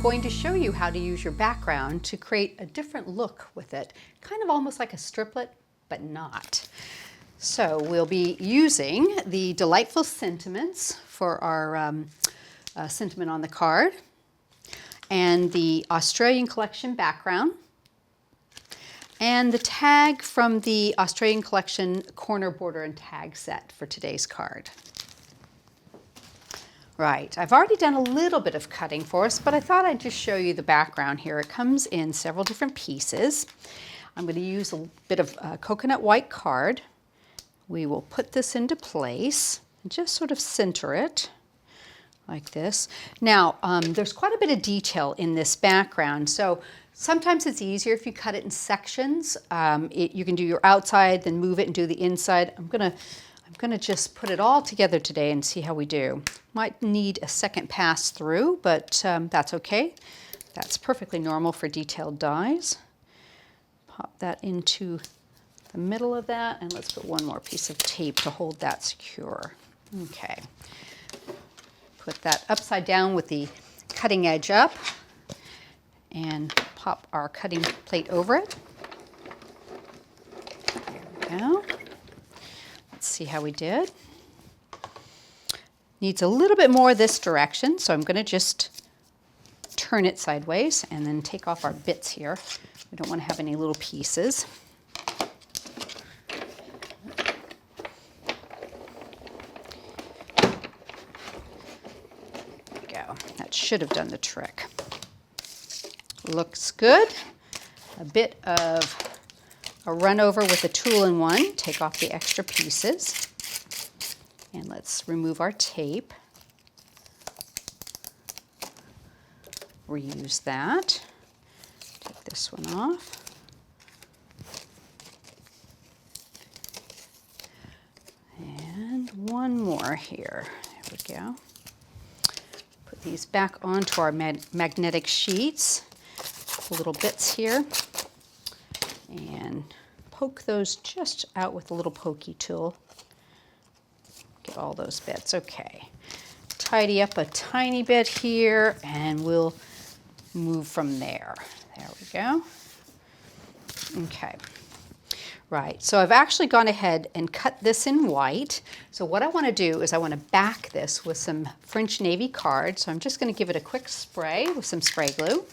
I'm going to show you how to use your background to create a different look with it, kind of almost like a striplet, but not. So we'll be using the delightful sentiments for our sentiment on the card, and the Australian Collection background, and the tag from the Australian Collection corner border and tag set for today's card. Right, I've already done a little bit of cutting for us, but I thought I'd just show you the background here. It comes in several different pieces. I'm going to use a bit of coconut white card. We will put this into place and just sort of center it like this. Now, there's quite a bit of detail in this background, so sometimes it's easier if you cut it in sections. You can do your outside, then move it and do the inside. I'm gonna just put it all together today and see how we do. Might need a second pass through, but that's okay. That's perfectly normal for detailed dies. Pop that into the middle of that, and let's put one more piece of tape to hold that secure. Okay. Put that upside down with the cutting edge up and pop our cutting plate over it. There we go. Let's see how we did. Needs a little bit more this direction, so I'm going to just turn it sideways and then take off our bits here. We don't want to have any little pieces. There we go. That should have done the trick. Looks good. A bit of a run over with a tool-in-one, take off the extra pieces, and let's remove our tape. Reuse that. Take this one off. And one more here. There we go. Put these back onto our magnetic sheets. Little bits here. And poke those just out with a little pokey tool. Get all those bits. Okay. Tidy up a tiny bit here and we'll move from there. There we go. Okay. Right, so I've actually gone ahead and cut this in white. So what I want to do is I want to back this with some French navy card. So I'm just going to give it a quick spray with some spray glue.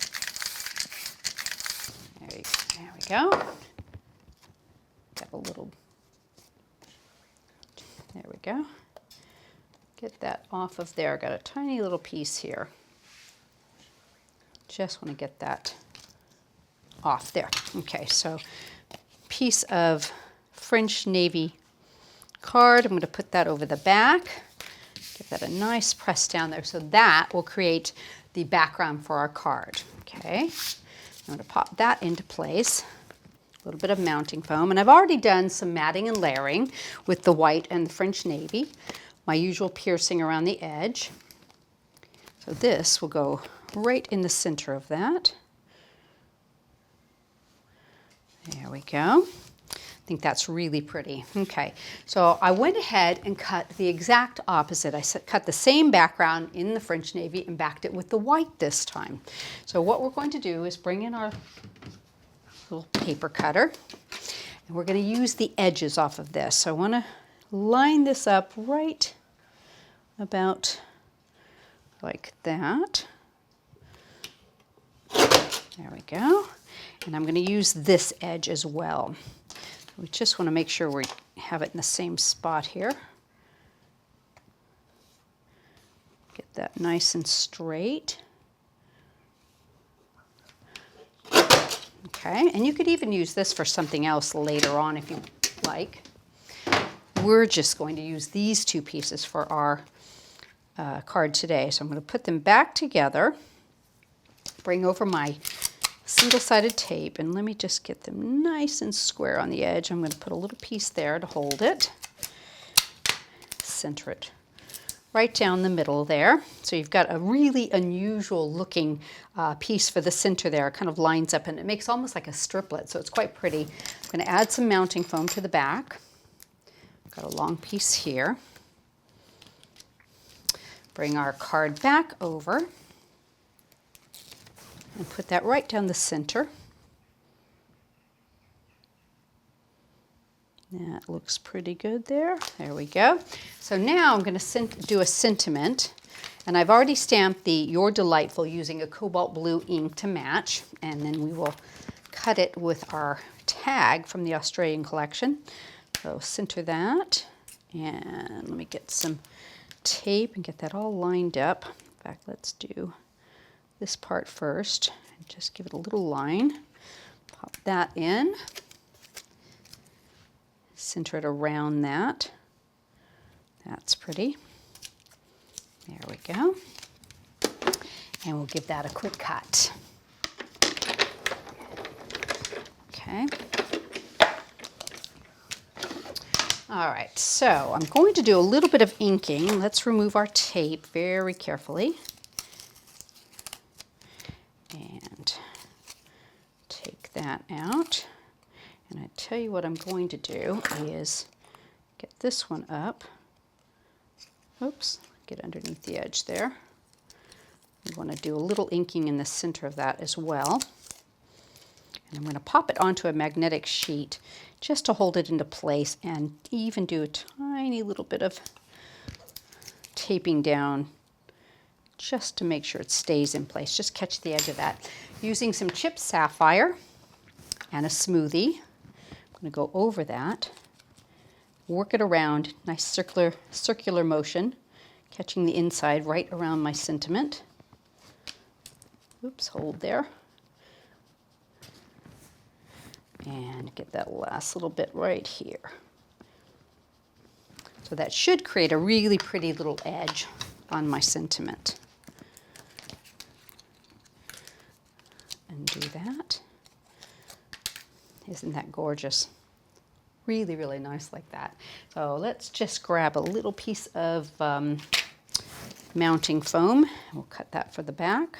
There we go. Got a little, there we go. Get that off of there. Got a tiny little piece here. Just want to get that off there. Okay, so piece of French navy card. I'm going to put that over the back. Give that a nice press down there. So that will create the background for our card. Okay, I'm going to pop that into place. A little bit of mounting foam, and I've already done some matting and layering with the white and the French navy. My usual piercing around the edge. So this will go right in the center of that. There we go. I think that's really pretty. Okay, so I went ahead and cut the exact opposite. I cut the same background in the French navy and backed it with the white this time. So what we're going to do is bring in our little paper cutter, and we're going to use the edges off of this. So I want to line this up right about like that. There we go. And I'm going to use this edge as well. We just want to make sure we have it in the same spot here. Get that nice and straight. Okay, and you could even use this for something else later on if you like. We're just going to use these two pieces for our card today. So I'm going to put them back together, bring over my single-sided tape, and let me just get them nice and square on the edge. I'm going to put a little piece there to hold it. Center it right down the middle there. So you've got a really unusual looking piece for the center there. It kind of lines up and it makes almost like a striplet, so it's quite pretty. I'm going to add some mounting foam to the back. Got a long piece here. Bring our card back over. And put that right down the center. That looks pretty good there. There we go. So now I'm going to do a sentiment. And I've already stamped the You're Delightful using a cobalt blue ink to match. And then we will cut it with our tag from the Australian collection. So center that. And let me get some tape and get that all lined up. In fact, let's do this part first. And just give it a little line. Pop that in. Center it around that. That's pretty. There we go. And we'll give that a quick cut. Okay. All right, so I'm going to do a little bit of inking. Let's remove our tape very carefully. And take that out. And I tell you what I'm going to do is get this one up. Oops, get underneath the edge there. We want to do a little inking in the center of that as well. And I'm going to pop it onto a magnetic sheet just to hold it into place and even do a tiny little bit of taping down just to make sure it stays in place. Just catch the edge of that. Using some chipped sapphire and a smoothie. I'm going to go over that, work it around, nice circular motion, catching the inside right around my sentiment. Oops, hold there. And get that last little bit right here. So that should create a really pretty little edge on my sentiment. And do that. Isn't that gorgeous? Really, really nice like that. So let's just grab a little piece of mounting foam. We'll cut that for the back.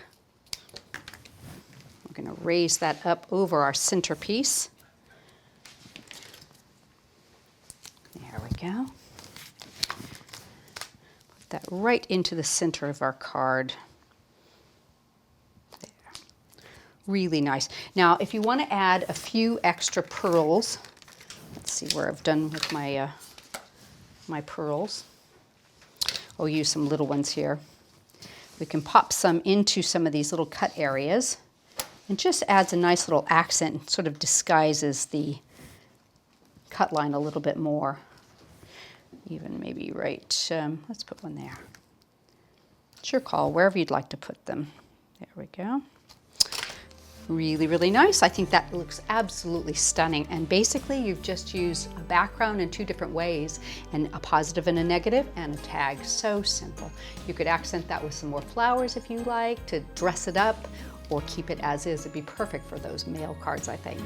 We're going to raise that up over our centerpiece. There we go. Put that right into the center of our card. Really nice. Now, if you want to add a few extra pearls, let's see where I've done with my my pearls. I'll use some little ones here. We can pop some into some of these little cut areas, and just adds a nice little accent, sort of disguises the cut line a little bit more. Even maybe right. Let's put one there. It's your call, wherever you'd like to put them. There we go. Really, really nice. I think that looks absolutely stunning. And basically you've just used a background in two different ways, and a positive and a negative, and a tag. So simple. You could accent that with some more flowers if you like, to dress it up, or keep it as is. It'd be perfect for those mail cards, I think.